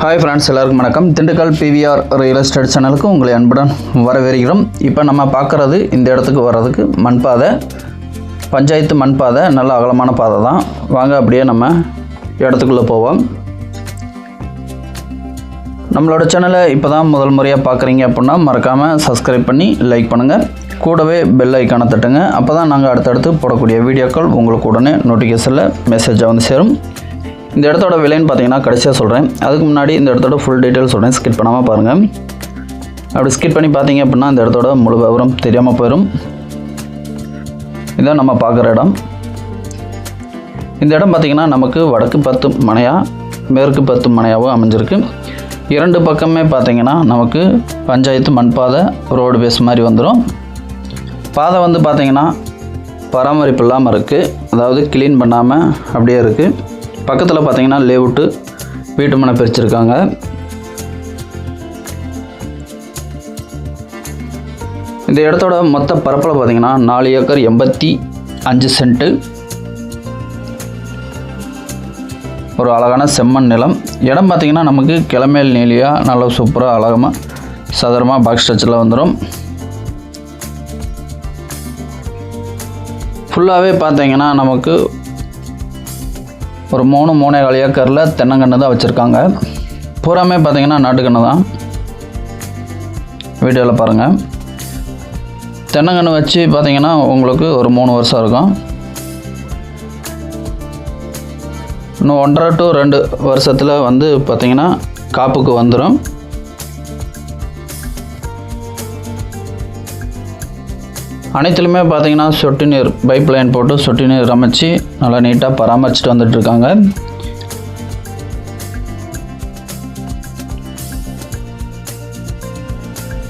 Hi friends, எல்லாருக்கும் வணக்கம். Dindigul PVR real estate சேனலுக்கு உங்களை அன்புடன் வரவேற்கிறோம். இப்போ நம்ம பார்க்குறது இந்த இடத்துக்கு வர்றதுக்கு மண்பாதை, பஞ்சாயத்து மண்பாதை, நல்ல அகலமான பாதை தான். வாங்க அப்படியே நம்ம இடத்துக்குள்ளே போவோம். நம்மளோட சேனலை இப்போ தான் முதல் முறையாக பார்க்குறீங்க அப்படின்னா மறக்காமல் சப்ஸ்கிரைப் பண்ணி லைக் பண்ணுங்கள். கூடவே பெல் ஐக்கானை தட்டுங்க. அப்போ தான் நாங்கள் அடுத்தடுத்து போடக்கூடிய வீடியோக்கள் உங்களுக்கு உடனே நோட்டிஃபிகேஷனில் மெசேஜாக வந்து சேரும். இந்த இடத்தோட விலைன்னு பார்த்தீங்கன்னா கடைசியாக சொல்கிறேன். அதுக்கு முன்னாடி இந்த இடத்தோட ஃபுல் டீட்டெயில் சொல்கிறேன், ஸ்கிப் பண்ணாமல் பாருங்கள். அப்படி ஸ்கிப் பண்ணி பார்த்தீங்க அப்படின்னா இந்த இடத்தோட முழு விவரம் தெரியாமல் போயிடும். இதான் நம்ம பார்க்குற இடம். இந்த இடம் பார்த்திங்கன்னா நமக்கு வடக்கு 10 மனையாக, மேற்கு 10 மனையாகவும் அமைஞ்சிருக்கு. இரண்டு பக்கமே பார்த்திங்கன்னா நமக்கு பஞ்சாயத்து மண்பாதை, ரோடு பேஸ் மாதிரி வந்துடும். பாதை வந்து பார்த்திங்கன்னா பராமரிப்பு இல்லாமல் இருக்குது, அதாவது க்ளீன் பண்ணாமல் அப்படியே இருக்குது. பக்கத்தில் பார்த்தீங்கன்னா லேவுட்டு வீட்டு மனை பிரிச்சிருக்காங்க. இந்த இடத்தோட மொத்த பரப்பில் பார்த்தீங்கன்னா 4 ஏக்கர் 85 சென்ட்டு. ஒரு அழகான செம்மண் நிலம். இடம் பார்த்திங்கன்னா நமக்கு கிளமேல் நீலியாக நல்ல சூப்பராக அழகமாக சதுரமாக பாக்ஸ் ஸ்ட்ரக்சரில் வந்துடும். ஃபுல்லாகவே பார்த்தீங்கன்னா நமக்கு ஒரு 3.25 ஏக்கரில் தென்னங்கன்று தான் வச்சுருக்காங்க. பூராமே பார்த்திங்கன்னா நாட்டுக்கன்று தான். வீடியோவில் பாருங்கள். தென்னங்கன்று வச்சு பார்த்திங்கன்னா உங்களுக்கு ஒரு 3 வருஷம் இருக்கும். இன்னும் 1.5 to 2 வருஷத்தில் வந்து பார்த்திங்கன்னா காப்புக்கு வந்துடும். அனைத்துலையுமே பார்த்திங்கன்னா சொட்டு நீர் பைப் லைன் போட்டு சொட்டு நீர் அமைச்சு நல்லா நீட்டாக பராமரிச்சுட்டு வந்துட்டுருக்காங்க.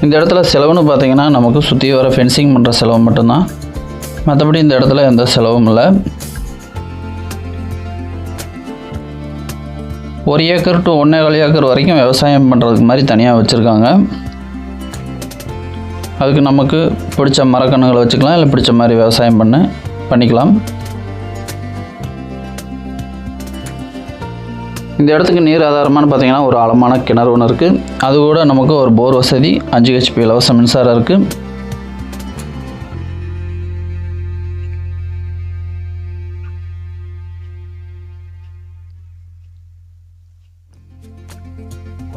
இந்த இடத்துல செலவுன்னு பார்த்திங்கன்னா நமக்கு சுற்றி வர ஃபென்சிங் பண்ணுற செலவு மட்டும்தான். மற்றபடி இந்த இடத்துல எந்த செலவும் இல்லை. 1 ஏக்கர் to 1.25 ஏக்கர் வரைக்கும் விவசாயம் பண்ணுறதுக்கு மாதிரி தனியாக வச்சுருக்காங்க. அதுக்கு நமக்கு பிடிச்ச மரக்கன்றுகளை வச்சுக்கலாம், இல்லை பிடிச்ச மாதிரி விவசாயம் பண்ணிக்கலாம். இந்த இடத்துக்கு நீர் ஆதாரமானு பார்த்திங்கன்னா ஒரு ஆழமான கிணறு ஒன்று இருக்குது. அது கூட நமக்கு ஒரு போர் வசதி, 5 HP இலவச மின்சாரம் இருக்குது.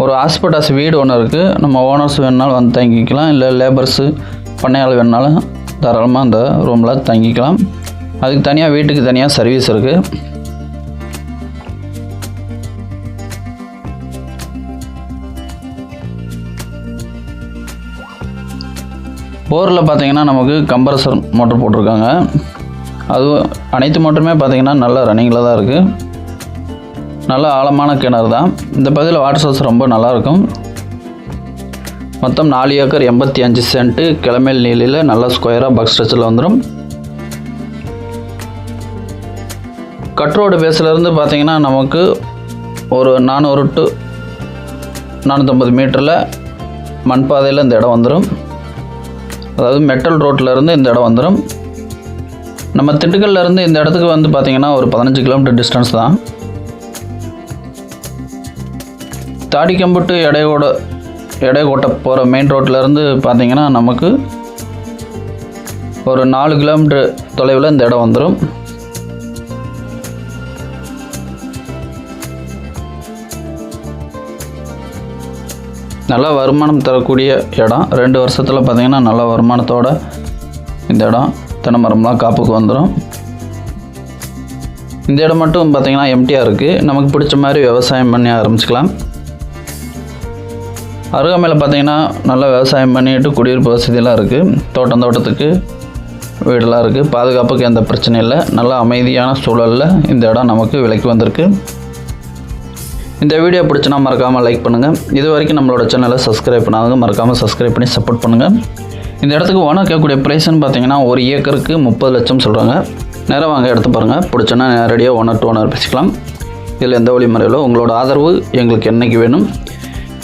ஒரு ஹாஸ்பிட்டாஸ் வீடு ஒன்று இருக்குது. நம்ம ஓனர்ஸ் வேணுனாலும் வந்து தங்கிக்கலாம், இல்லை லேபர்ஸு பண்ணையாள் வேணுனாலும் தாராளமாக அந்த ரூமில் தங்கிக்கலாம். அதுக்கு தனியாக வீட்டுக்கு தனியாக சர்வீஸ் இருக்குது. போரில் பார்த்திங்கன்னா நமக்கு கம்ப்ரஸர் மோட்டர் போட்டிருக்காங்க. அது அனைத்து மோட்டருமே பார்த்திங்கன்னா நல்ல ரன்னிங்கில் தான் இருக்குது. நல்ல ஆழமான கிணறு தான். இந்த பகுதியில் வாட்டர் சோர்ஸ் ரொம்ப நல்லாயிருக்கும். மொத்தம் 4 ஏக்கர் 85 சென்ட்டு கிளமேல் நீலியில் நல்ல ஸ்கொயராக பாக்ஸ் ஸ்ட்ரக்சரில் வந்துடும். கட்ரோடு பேஸ்லேருந்து பார்த்திங்கன்னா நமக்கு ஒரு 400 to 450 மீட்டரில் மண்பாதையில் இந்த இடம் வந்துடும். அதாவது மெட்டல் ரோட்டிலேருந்து இந்த இடம் வந்துடும். நம்ம திண்டுக்கல்லேருந்து இந்த இடத்துக்கு வந்து பார்த்திங்கன்னா ஒரு 15 கிலோமீட்டர் டிஸ்டன்ஸ் தான். தாடிக்கம்புட்டு எடைக்கோட்டை போகிற மெயின் ரோட்டிலேருந்து பார்த்திங்கன்னா நமக்கு ஒரு 4 கிலோமீட்டர் தொலைவில் இந்த இடம் வந்துடும். நல்ல வருமானம் தரக்கூடிய இடம். 2 வருஷத்தில் பார்த்திங்கன்னா நல்ல வருமானத்தோடு இந்த இடம் தென்னை மரம்லாம் காப்புக்கு வந்துடும். இந்த இடம் மட்டும் பார்த்திங்கன்னா எம்டியாக இருக்குது. நமக்கு பிடிச்ச மாதிரி விவசாயம் பண்ணி ஆரம்பிச்சிக்கலாம். அருகாமையில் பார்த்திங்கன்னா நல்லா விவசாயம் பண்ணிட்டு குடியிருப்பு வசதியெல்லாம் இருக்குது. தோட்டத்துக்கு வீடெல்லாம் இருக்குது. பாதுகாப்புக்கு எந்த பிரச்சனையும் இல்லை. நல்ல அமைதியான சூழலில் இந்த இடம் நமக்கு விலைக்கு வந்திருக்கு. இந்த வீடியோ பிடிச்சினா மறக்காமல் லைக் பண்ணுங்கள். இது வரைக்கும் நம்மளோட சேனலை சப்ஸ்கிரைப் பண்ணாதவங்க மறக்காமல் சப்ஸ்கிரைப் பண்ணி சப்போர்ட் பண்ணுங்கள். இந்த இடத்துக்கு ஓனர் கேட்கக்கூடிய ப்ரைஸ்ன்னு பார்த்திங்கன்னா 1 ஏக்கருக்கு 30 லட்சம் சொல்கிறாங்க. நேராக வாங்க எடுத்து பாருங்கள். பிடிச்சோன்னா நேரடியாக ஓனர் டு ஓனர் பேசிக்கலாம். இதில் எந்த வழிமுறையிலோ உங்களோட ஆதரவு எங்களுக்கு என்றைக்கு வேணும்.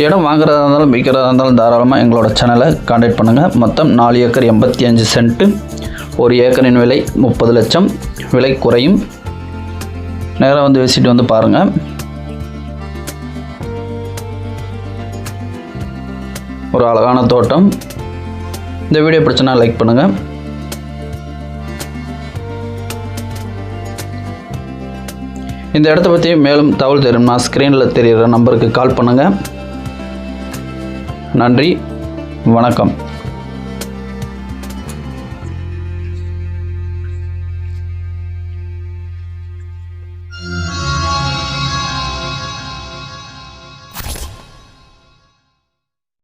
இடம் வாங்குறதா இருந்தாலும் விற்கிறதா இருந்தாலும் தாராளமாக எங்களோட சேனலை கான்டாக்ட் பண்ணுங்கள். மொத்தம் 4 ஏக்கர் 85 சென்ட்டு. 1 ஏக்கரின் விலை 30 லட்சம். விலை குறையும். நேராக வந்து விசிட் வந்து பாருங்கள். ஒரு அழகான தோட்டம். இந்த வீடியோ பிடிச்சனா லைக் பண்ணுங்கள். இந்த இடத்த பற்றி மேலும் தகவல் தெரியும்னா ஸ்க்ரீனில் தெரிகிற நம்பருக்கு கால் பண்ணுங்கள். நன்றி, வணக்கம்.